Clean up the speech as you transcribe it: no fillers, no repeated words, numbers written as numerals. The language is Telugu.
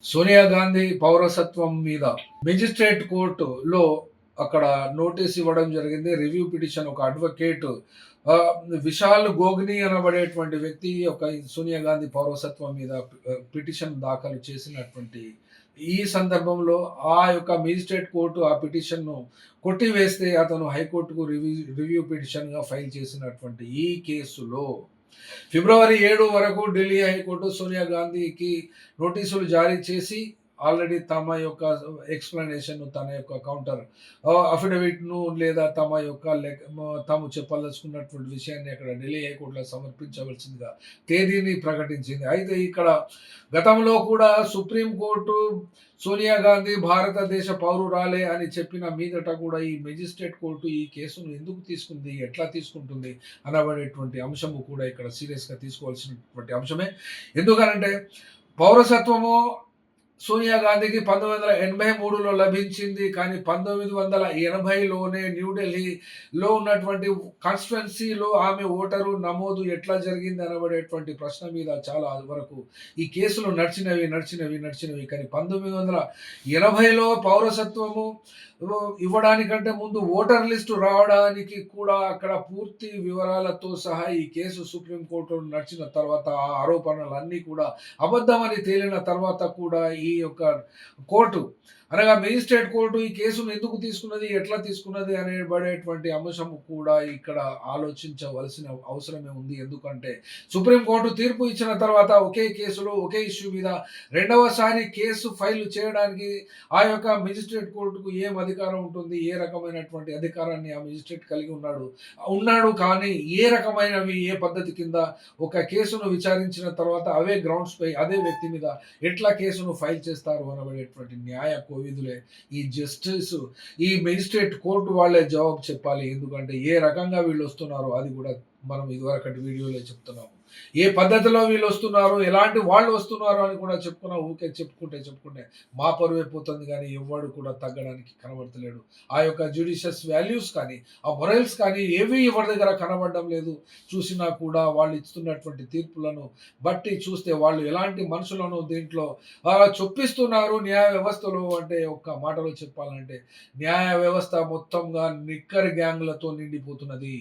సోనియా గాంధీ పౌరసత్వం మీద మేజిస్ట్రేట్ కోర్టులో అక్కడ నోటీస్ ఇవ్వడం జరిగింది. రివ్యూ పిటిషన్ ఒక అడ్వకేట్ ఆహ్, విశాల్ గోగ్ని అనబడేటువంటి వ్యక్తి సోనియా గాంధీ పౌరసత్వం మీద పిటిషన్ దాఖలు చేసినటువంటి ఈ సందర్భంలో ఆ యొక్క మేజిస్ట్రేట్ కోర్టు ఆ పిటిషన్‌ను కొట్టివేస్తే అతను హైకోర్టుకు రివ్యూ పిటిషన్‌గా ఫైల్ చేసినటువంటి ఈ కేసులో ఫిబ్రవరి 7 వరకు ఢిల్లీ హైకోర్టు సోనియా గాంధీకి నోటీసులు జారీ చేసి ఆల్రెడీ తమ యొక్క ఎక్స్‌ప్లనేషన్ తన యొక్క కౌంటర్ అఫిడవిట్‌ను లేదా తాము చెప్పదలుచుకున్నటువంటి విషయాన్ని అక్కడ ఢిల్లీ హైకోర్టులో సమర్పించవలసిందిగా తేదీని ప్రకటించింది. అయితే ఇక్కడ గతంలో కూడా సుప్రీం కోర్టు సోనియా గాంధీ భారతదేశ పౌరురాలే అని చెప్పిన మీదట కూడా ఈ మేజిస్ట్రేట్ కోర్టు ఈ కేసును ఎందుకు తీసుకుంది? ఎట్లా తీసుకుంటుంది? అనబడేటువంటి అంశము కూడా ఇక్కడ సీరియస్‌గా తీసుకోవాల్సినటువంటి అంశమే. ఎందుకనంటే పౌరసత్వము సోనియా గాంధీకి 1983లో లభించింది. కానీ 1980లోనే న్యూఢిల్లీలో ఉన్నటువంటి కాన్స్టిట్యుయెన్సీలో ఆమె ఓటరు నమోదు ఎట్లా జరిగింది అనబడేటువంటి ప్రశ్న మీద చాలా వరకు ఈ కేసులు నడిచినవి. కానీ 1980లో పౌరసత్వము ఇవ్వడానికంటే ముందు ఓటర్ లిస్టు రావడానికి కూడా అక్కడ పూర్తి వివరాలతో సహా ఈ కేసు సుప్రీం కోర్టులో నడిచిన తర్వాత ఆ ఆరోపణలన్నీ కూడా అబద్ధమని తేలిన తర్వాత కూడా ఈ యొక్క కోర్టు అనగా మేజిస్ట్రేట్ కోర్టు ఈ కేసును ఎందుకు తీసుకున్నది, ఎట్లా తీసుకున్నది అనేబడేటువంటి అంశం కూడా ఇక్కడ ఆలోచించవలసిన అవసరమే ఉంది. ఎందుకంటే సుప్రీం కోర్టు తీర్పు ఇచ్చిన తర్వాత ఒకే కేసులో ఒకే ఇష్యూ మీద రెండవసారి కేసు ఫైల్ చేయడానికి ఆ యొక్క మేజిస్ట్రేట్ కోర్టుకు ఏం అధికారం ఉంటుంది? ఏ రకమైనటువంటి అధికారాన్ని ఆ మేజిస్ట్రేట్ కలిగి ఉన్నాడు. కానీ ఏ రకమైనవి ఏ పద్ధతి కింద ఒక కేసును విచారించిన తర్వాత అవే గ్రౌండ్స్‌పై అదే వ్యక్తి మీద ఎట్లా కేసును ఫైల్ చేస్తారు అనబడేటువంటి న్యాయ కోవిదులే ఈ మేజిస్ట్రేట్ కోర్టు వాళ్ళే జవాబు చెప్పాలి. ఎందుకంటే ఏ రకంగా వీళ్ళొస్తున్నారో అది కూడా మనం ఇదివరకటి వీడియోలో చెప్తున్నాము. ఏ పద్ధతిలో వీళ్ళొస్తున్నారు, ఎలాంటి వాళ్ళు వస్తున్నారు అని కూడా చెప్పుకున్నాం. ఊకే చెప్పుకుంటే మా పరువే పోతుంది గానీ ఎవ్వడు కూడా తగ్గడానికి కనబడతలేడు. ఆ యొక్క జ్యుడిషియస్ వాల్యూస్ కానీ, ఆ మొరల్స్ కానీ ఏవి ఎవరి దగ్గర కనబడడం లేదు. చూసినా కూడా వాళ్ళు ఇస్తున్నటువంటి తీర్పులను బట్టి చూస్తే వాళ్ళు ఎలాంటి మనుషులను దీంట్లో చొప్పిస్తున్నారు న్యాయ వ్యవస్థలో అంటే ఒక్క మాటలో చెప్పాలంటే న్యాయ వ్యవస్థ మొత్తంగా నిక్కర్ గ్యాంగ్‌లతో నిండిపోతున్నది.